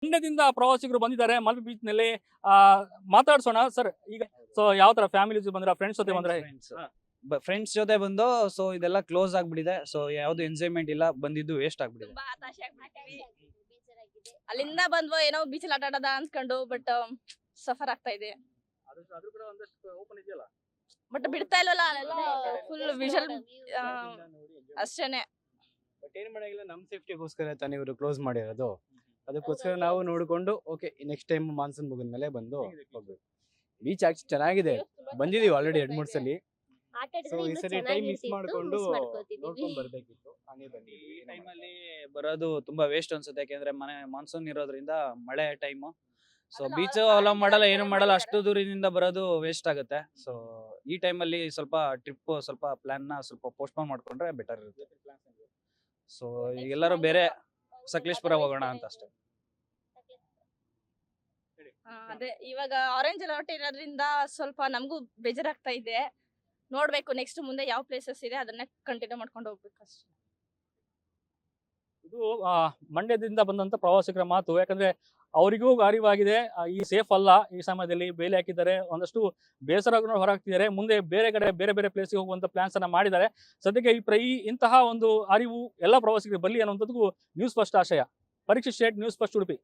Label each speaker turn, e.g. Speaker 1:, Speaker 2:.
Speaker 1: ಮಂಡ್ಯದಿಂದ ಪ್ರವಾಸಿಗರು ಬಂದಿದ್ದಾರೆ ಮಲ್ಪೆ ಬೀಚ್ ನಲ್ಲಿ ಮಾತಾಡ್ಸೋಣ ಸರ್. ಈಗ ಸೊ ಯಾವ ತರ ಫ್ಯಾಮಿಲಿ ಬಂದ್ರ ಫ್ರೆಂಡ್ಸ್ ಜೊತೆ ಬಂದ್ರೆ?
Speaker 2: ಫ್ರೆಂಡ್ಸ್ ಜೊತೆ ಬಂದು ಸೊ ಇದೆಲ್ಲ ಕ್ಲೋಸ್ ಆಗ್ಬಿಟ್ಟಿದೆ. ಸೊ ಯಾವ್ದು ಎಂಜಾಯ್ಮೆಂಟ್ ಇಲ್ಲ, ಬಂದಿದ್ದು ವೇಸ್ಟ್ ಆಗ್ಬಿಟ್ಟಿದೆ.
Speaker 3: ತುಂಬಾ ಹತಾಶೆ ಆಗ್ಬಿಟ್ಟಿವಿ. ಅಲ್ಲಿಂದ ಬಂದ್ವೋ ಏನೋ ಬೀಚಲ್ಲಿ ಆಟ ಆಡೋದ ಅನ್ಕೊಂಡು ಬಟ್ ಸಫರ್ ಆಗ್ತಾ ಇದೆ. ಬಟ್ ಬಿಡ್ತಾ ಇಲ್ವಲ್ಲ, ಅಲ್ಲೆಲ್ಲ ಫುಲ್ ವಿಷಲ್ ಅಷ್ಟೇನೆ.
Speaker 4: ಬಟ್ ಏನ್ ಮಾಡಂಗಿಲ್ಲ, ನಮ್ ಸೇಫ್ಟಿಗೋಸ್ಕರ ತಾನೇ ಇವರು ಕ್ಲೋಸ್ ಮಾಡಿರೋದು. ಅದಕ್ಕೋಸ್ಕರ ನಾವು ನೋಡ್ಕೊಂಡು ಓಕೆ ನೆಕ್ಸ್ಟ್ ಟೈಮ್ ಮಾನ್ಸೂನ್ ಮುಗಿದ್ಮೇಲೆ ಬಂದು ಹೋಗ್ಬೇಕು. ಬೀಚ್ ಆಕ್ಚುಲಿ ಚೆನ್ನಾಗಿದೆ, ಬಂದಿದೀವಿ ಆಲ್ರೆಡಿ 2-3 ಸಲಿ. ಸೊ ಈ ಸರಿ ಟೈಮ್ ಮಿಸ್ ಮಾಡ್ಕೊಂಡು ನೋಡ್ಕೊಂಡ್ ಬರ್ಬೇಕಿತ್ತು.
Speaker 2: ಈ ಟೈಮಲ್ಲಿ ಬರೋದು ತುಂಬಾ ವೇಸ್ಟ್ ಅನ್ಸುತ್ತೆ, ಯಾಕೆಂದ್ರೆ ಮಾನ್ಸೂನ್ ಇರೋದ್ರಿಂದ ಮಳೆ ಟೈಮು. ಸೊ ಬೀಚ್ ಅಲೋ ಮಾಡಲ್ಲ, ಏನು ಮಾಡಲ್ಲ, ಅಷ್ಟು ದೂರದಿಂದ ಬರೋದು ವೇಸ್ಟ್ ಆಗುತ್ತೆ. ಸೊ ಈ ಟೈಮಲ್ಲಿ ಸ್ವಲ್ಪ ಟ್ರಿಪ್ ಸ್ವಲ್ಪ ಪ್ಲಾನ್ ನ ಸ್ವಲ್ಪ ಪೋಸ್ಟ್ಪೋನ್ ಮಾಡ್ಕೊಂಡ್ರೆ ಬೆಟರ್ ಇರುತ್ತೆ. ಸೊ ಎಲ್ಲರೂ ಬೇರೆ ಸಕಲೇಶ್ಪುರ ಹೋಗೋಣ ಅಂತ ಅಷ್ಟೇ.
Speaker 3: ಅದೇ ಇವಾಗ ಆರೆಂಜ್ ಅಲರ್ಟ್ ಇರೋದ್ರಿಂದ ಸ್ವಲ್ಪ ನಮಗೂ ಬೇಜಾರಾಗ್ತಾ ಇದೆ. ನೋಡ್ಬೇಕು ನೆಕ್ಸ್ಟ್ ಮುಂದೆ ಯಾವ ಪ್ಲೇಸಸ್ ಇದೆ ಅದನ್ನೇ ಕಂಟಿನ್ಯೂ ಮಾಡ್ಕೊಂಡು ಹೋಗ್ಬೇಕು ಅಷ್ಟೇ.
Speaker 1: ಇದು ಮಂಡ್ಯದಿಂದ ಬಂದಂತ ಪ್ರವಾಸಿಗರ ಮಾತು. ಯಾಕಂದ್ರೆ ಅವರಿಗೂ ಅರಿವಾಗಿದೆ ಈ ಸೇಫ್ ಅಲ್ಲ, ಈ ಸಮಯದಲ್ಲಿ ಬೇಲಿ ಹಾಕಿದ್ದಾರೆ, ಒಂದಷ್ಟು ಬೇಸರ ಹೊರಹಾಕ್ತಿದ್ದಾರೆ. ಮುಂದೆ ಬೇರೆ ಕಡೆ ಬೇರೆ ಬೇರೆ ಪ್ಲೇಸ್ಗೆ ಹೋಗುವಂತ ಪ್ಲಾನ್ಸ್ ಅನ್ನ ಮಾಡಿದ್ದಾರೆ. ಸದ್ಯಕ್ಕೆ ಇಂತಹ ಒಂದು ಅರಿವು ಎಲ್ಲ ಪ್ರವಾಸಿಗರಿಗೆ ಬರಲಿ ಅನ್ನುವಂಥದ್ದು ನ್ಯೂಸ್ ಫಸ್ಟ್ ಆಶಯ. ಪರೀಕ್ಷಿತ್ ಶೇಟ್, ನ್ಯೂಸ್ ಫಸ್ಟ್ ಉಡುಪಿ.